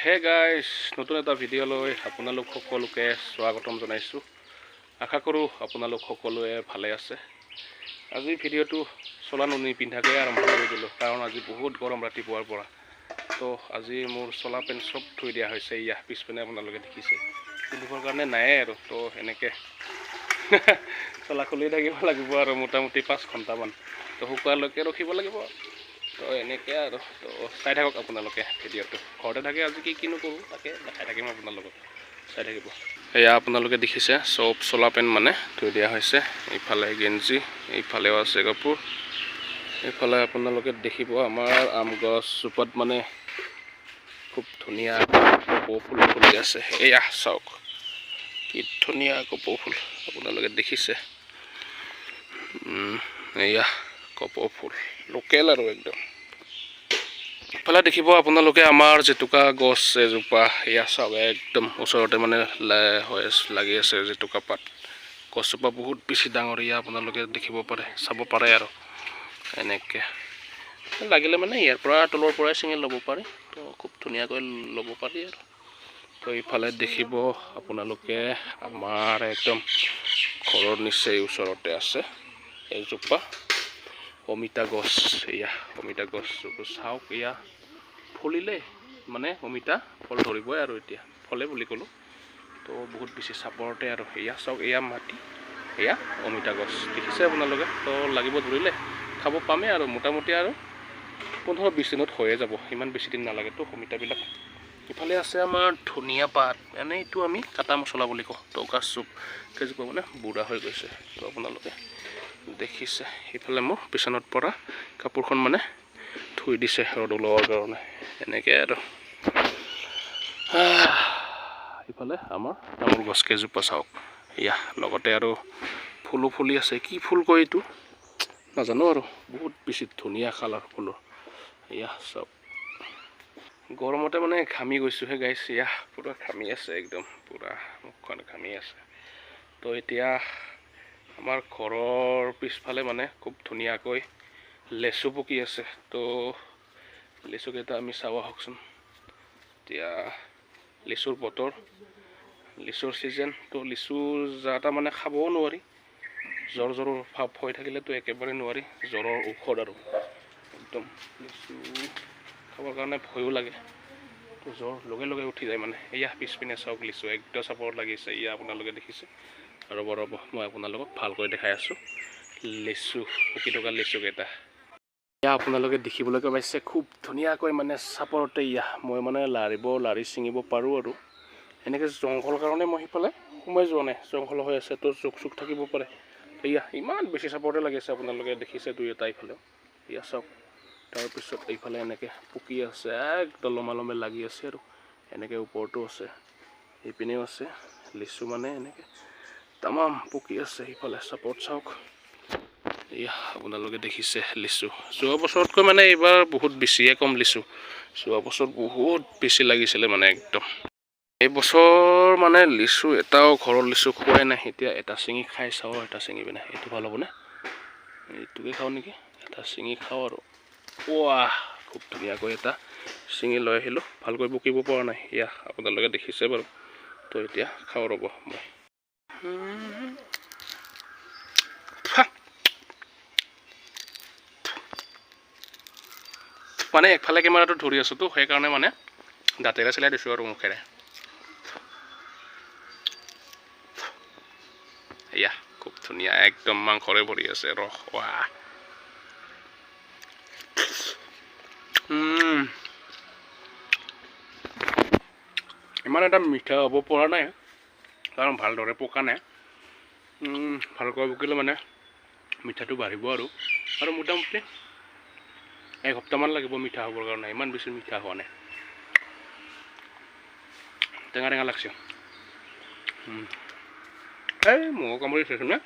Hey guys, নতুন এটা ভিডিঅ'লৈ আপোনালোক সকলোকে স্বাগতম জনাইছোঁ। আশা কৰোঁ আপোনালোক সকলোৱে ভালে আছে। আজি ভিডিঅ'টো চলা নিপিন্ধাকৈ আৰম্ভ কৰি দিলোঁ, কাৰণ আজি বহুত গৰম ৰাতিপুৱাৰ পৰা। তো আজি মোৰ চলা পেণ্ট চব থৈ দিয়া হৈছে। ইয়াৰ পিছপিনে আপোনালোকে দেখিছে, পিন্ধিবৰ কাৰণে নায়ে আৰু। তো এনেকৈ চলা খুলি থাকিব লাগিব আৰু মোটামুটি 5 ঘণ্টামান। তো শুকোৱালৈকে ৰখিব লাগিব। তো এনেকৈ আৰু তো চাই থাকক আপোনালোকে ভিডিঅ'টো। ঘৰতে থাকে আজি কিনো কৰোঁ তাকে দেখাই থাকিম আপোনালোকক, চাই থাকিব। এয়া আপোনালোকে দেখিছে চব চলা পেণ্ট মানে থৈ দিয়া হৈছে। এইফালে গেঞ্জি, এইফালেও আছে কাপোৰ। এইফালে আপোনালোকে দেখিব আমাৰ আম গছজোপাত মানে খুব ধুনীয়া কপৌ ফুল ফুলি আছে। এয়া চাওক কি ধুনীয়া কপৌ ফুল আপোনালোকে দেখিছে। এয়া কপৌ ফুল লোকেল আৰু একদম। ইফালে দেখিব আপোনালোকে আমাৰ জেতুকা গছ এজোপা। এয়া চাওক একদম ওচৰতে মানে লাগি আছে জেতুকা পাত। গছজোপা বহুত বেছি ডাঙৰ। এয়া আপোনালোকে দেখিব পাৰে, চাব পাৰে আৰু এনেকৈ লাগিলে মানে ইয়াৰ পৰা তলৰ পৰাই ছিঙি ল'ব পাৰে। তো খুব ধুনীয়াকৈ ল'ব পাৰি আৰু। তো ইফালে দেখিব আপোনালোকে আমাৰ একদম ঘৰৰ নিচেই ওচৰতে আছে এজোপা অমিতা গছ। এয়া অমিতা গছ চাওক, এয়া ফলিলে মানে অমিতা ফল ধৰিবই আৰু এতিয়া ফলে বুলি ক'লোঁ। তো বহুত বেছি চাপৰতে আৰু। এয়া চাওক, এয়া মাটি, এয়া অমিতা গছ দেখিছে আপোনালোকে। তো লাগিব ধৰিলে খাব পামেই আৰু মোটামুটি আৰু 15-20 দিনত হৈয়ে যাব, ইমান বেছি দিন নালাগেতো অমিতাবিলাক। ইফালে আছে আমাৰ ধনিয়া পাত, এনেই এইটো আমি কাটা মছলা বুলি কওঁ। তো গাছজোপ কেইজোপা মানে বুঢ়া হৈ গৈছে। তো আপোনালোকে দেখিছে। ইফালে মোৰ বিচনাত পৰা কাপোৰখন মানে থৈ দিছে ৰ'দ ওলোৱাৰ কাৰণে, এনেকৈ আৰু। ইফালে আমাৰ তামোল গছ কেইজোপা চাওক, এয়া লগতে আৰু ফুলো ফুলি আছে। কি ফুল কয় এইটো নাজানো আৰু, বহুত বেছি ধুনীয়া কালাৰ ফুলৰ। এয়া চাওক, গৰমতে মানে ঘামি গৈছোঁহে গাইছ। এয়া পূৰা ঘামি আছে একদম, পূৰা মুখখন ঘামি আছে। তো এতিয়া আমাৰ ঘৰৰ পিছফালে মানে খুব ধুনীয়াকৈ লেচু পকি আছে। তো লেচুকেইটা আমি চাওঁ আহকচোন। এতিয়া লিচুৰ বতৰ, লিচুৰ ছিজন। তো লিচু যাটা মানে খাবও নোৱাৰি, জ্বৰ ভাৱ হৈ থাকিলেতো একেবাৰে নোৱাৰি। জ্বৰৰ ঔষধ আৰু একদম। লিচু খাবৰ কাৰণে ভয়ো লাগে, তো জ্বৰ লগে লগে উঠি যায় মানে। এয়া পিছপিনে চাওক লিচু একদম চাপৰত লাগিছে। এয়া আপোনালোকে দেখিছে। আৰু ৰ'ব মই আপোনালোকক ভালকৈ দেখাই আছোঁ লিচু, পকি থকা লিচুকেইটা। এয়া আপোনালোকে দেখিবলৈকে পাইছে খুব ধুনীয়াকৈ মানে চাপৰতে। এয়া মই মানে লাৰি ছিঙিব পাৰোঁ আৰু। এনেকৈ জংঘল কাৰণে মই সিফালে সোমাই যোৱা নাই, জংঘল হৈ আছে তো জোক চোক থাকিব পাৰে। এয়া ইমান বেছি চাপৰতে লাগিছে, আপোনালোকে দেখিছে দুই এটা ইফালেও। এয়া চাওক, তাৰপিছত এইফালে এনেকৈ পকি আছে, একদম লমালমে লাগি আছে আৰু। এনেকৈ ওপৰতো আছে, এইপিনেও আছে লিচু মানে এনেকৈ তামাম পকি আছে। সিফালে চাপৰত চাওক, এয়া আপোনালোকে দেখিছে লিচু। যোৱা বছৰতকৈ মানে এইবাৰ বহুত বেছিয়ে কম লিচু। যোৱা বছৰ বহুত বেছি লাগিছিলে মানে একদম। এই বছৰ মানে লিচু এটাও ঘৰৰ লিচু খোৱাই নাই। এতিয়া এটা ছিঙি খাই চাওঁ, এটা ছিঙি পিনে এইটো ভাল হ'বনে, এইটোকে খাওঁ নেকি। এটা ছিঙি খাওঁ আৰু। ৱাহ, খুব ধুনীয়াকৈ এটা ছিঙি লৈ আহিলোঁ। ভালকৈ পকিব পৰা নাই, এয়া আপোনালোকে দেখিছে বাৰু। তো এতিয়া খাওঁ ৰ'ব মই। মানে একফালে কেমেৰাটো ধৰি আছোঁতো, সেইকাৰণে মানে দাঁতেৰে চিলাই দিছোঁ আৰু মুখেৰে। এয়া খুব ধুনীয়া, একদম মাংসৰে ভৰি আছে ৰস। ৱাহ, ইমান এটা মিঠা হ'ব পৰা নাই, কাৰণ ভালদৰে পকা নাই। ভালকৈ পকিলে মানে মিঠাটো বাঢ়িব আৰু মোটামুটি এসপ্তাহমান লাগিব মিঠা হ'বৰ কাৰণে। ইমান বেছি মিঠা হোৱা নাই, টেঙা টেঙা লাগছে। এই ময়ো কামুৰি চাইছোঁ নে।